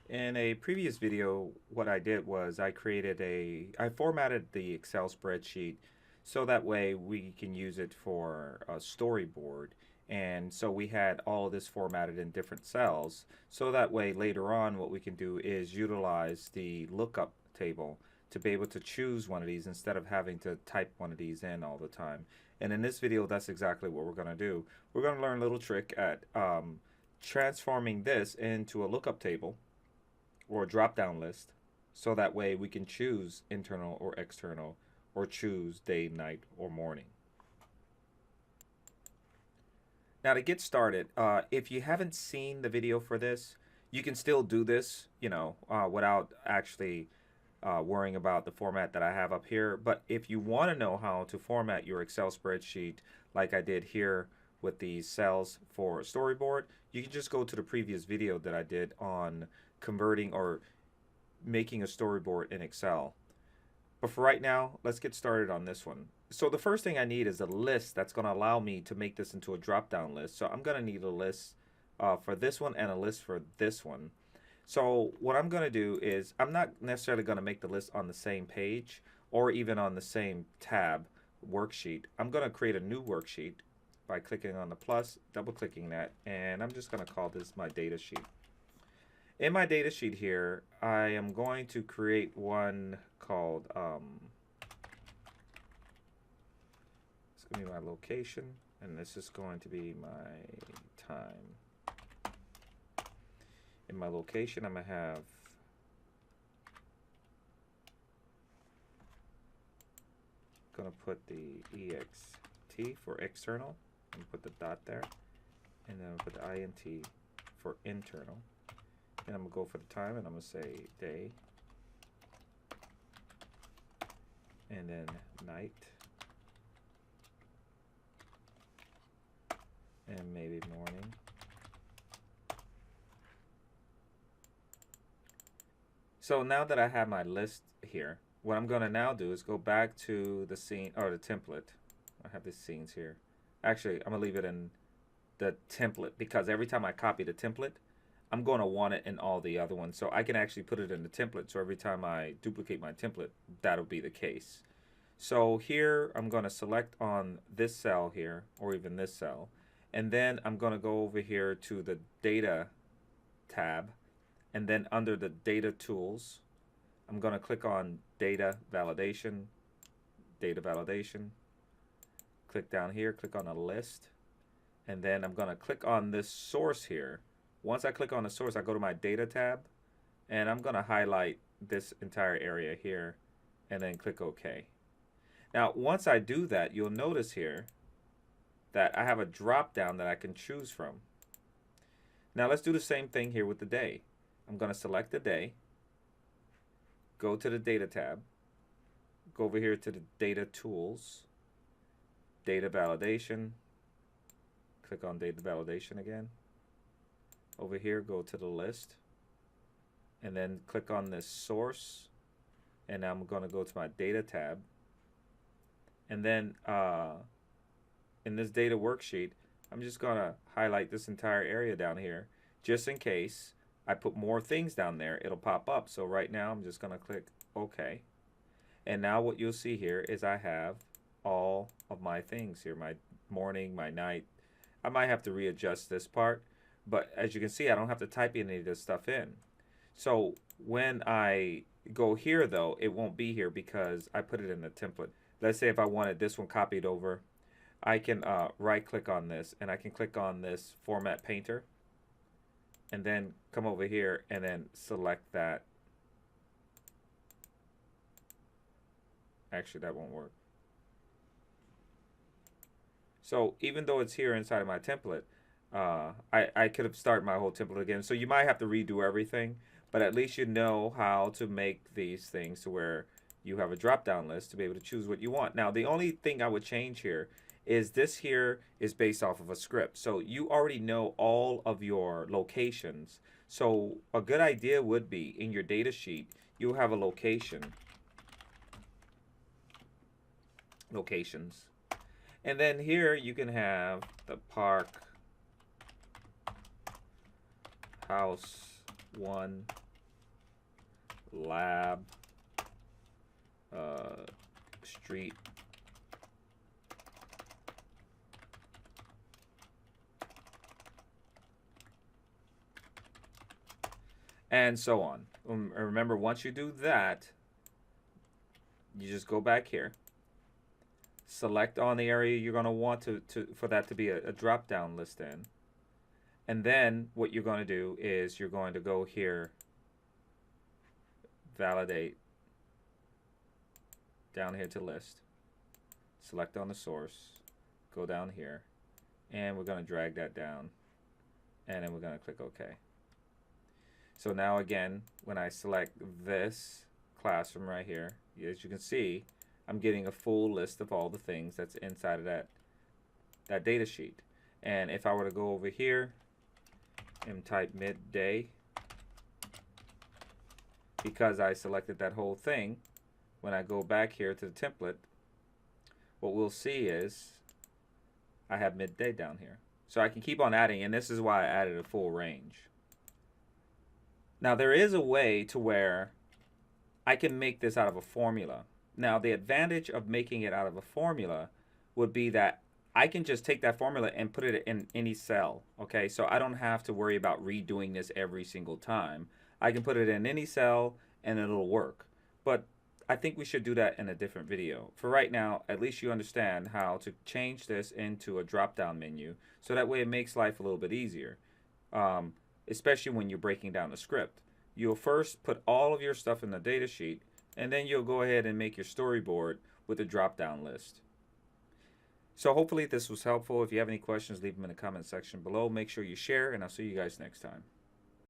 In a previous video, what I did was I formatted the Excel spreadsheet so that way we can use it for a storyboard. And so we had all of this formatted in different cells. So that way later on what we can do is utilize the lookup table to be able to choose one of these instead of having to type one of these in all the time. And in this video, that's exactly what we're going to do. We're going to learn a little trick at transforming this into a lookup table or a drop down list so that way we can choose internal or external or choose day, night, or morning. Now to get started, if you haven't seen the video for this, you can still do this, without actually worrying about the format that I have up here. But if you want to know how to format your Excel spreadsheet like I did here with these cells for storyboard, you can just go to the previous video that I did on converting or making a storyboard in Excel. But for right now, let's get started on this one. So the first thing I need is a list that's going to allow me to make this into a drop-down list. So I'm going to need a list for this one and a list for this one. So what I'm going to do is I'm not necessarily going to make the list on the same page or even on the same tab worksheet. I'm going to create a new worksheet by clicking on the plus, double clicking that, and I'm just going to call this my data sheet. In my data sheet here, I am going to create one called, it's going to be my location, and this is going to be my time. In my location, I'm going to have going to put the ext for external and put the dot there, and then I'll put the int for internal. And I'm going to go for the time, and I'm going to say day, and then night, and maybe morning. So now that I have my list here, what I'm going to now do is go back to the scene, or the template. I have these scenes here. Actually, I'm going to leave it in the template because every time I copy the template, I'm going to want it in all the other ones. So I can actually put it in the template. So every time I duplicate my template, that'll be the case. So here I'm going to select on this cell here, or even this cell. And then I'm going to go over here to the data tab. And then under the data tools, I'm going to click on data validation. Click down here, click on a list. And then I'm going to click on this source here. Once I click on the source, I go to my data tab, and I'm going to highlight this entire area here, and then click OK. Now, once I do that, you'll notice here that I have a drop down that I can choose from. Now, let's do the same thing here with the day. I'm going to select the day, go to the data tab, go over here to the data tools, data validation, click on data validation again. Over here, go to the list, and then click on this source, and I'm going to go to my data tab, and then in this data worksheet, I'm just going to highlight this entire area down here just in case I put more things down there, it'll pop up. So right now I'm just going to click OK, and now what you'll see here is I have all of my things here, my morning, my night. I might have to readjust this part, but as you can see, I don't have to type any of this stuff in. So when I go here, though, it won't be here because I put it in the template. Let's say if I wanted this one copied over, I can right-click on this, and I can click on this Format Painter, and then come over here and then select that. Actually, that won't work. So even though it's here inside of my template, I could have started my whole template again. So you might have to redo everything, but at least you know how to make these things to where you have a drop-down list to be able to choose what you want. Now, the only thing I would change here is this here is based off of a script. So you already know all of your locations. So a good idea would be in your data sheet, you'll have a locations. And then here you can have the park house 1 lab, street, and so on. Remember, once you do that, you just go back here, select on the area you're going to want for that to be a drop down list in. And then what you're going to do is you're going to go here, validate, down here to list, select on the source, go down here, and we're going to drag that down, and then we're going to click OK. So now again, when I select this class from right here, as you can see, I'm getting a full list of all the things that's inside of that data sheet. And if I were to go over here and type midday, because I selected that whole thing, when I go back here to the template, what we'll see is I have midday down here. So I can keep on adding, and this is why I added a full range. Now there is a way to where I can make this out of a formula. Now the advantage of making it out of a formula would be that I can just take that formula and put it in any cell. Okay, so I don't have to worry about redoing this every single time. I can put it in any cell and it'll work. But I think we should do that in a different video. For right now, at least you understand how to change this into a drop-down menu, so that way it makes life a little bit easier, especially when you're breaking down the script. You'll first put all of your stuff in the data sheet, and then you'll go ahead and make your storyboard with a drop-down list. So hopefully this was helpful. If you have any questions, leave them in the comment section below. Make sure you share, and I'll see you guys next time.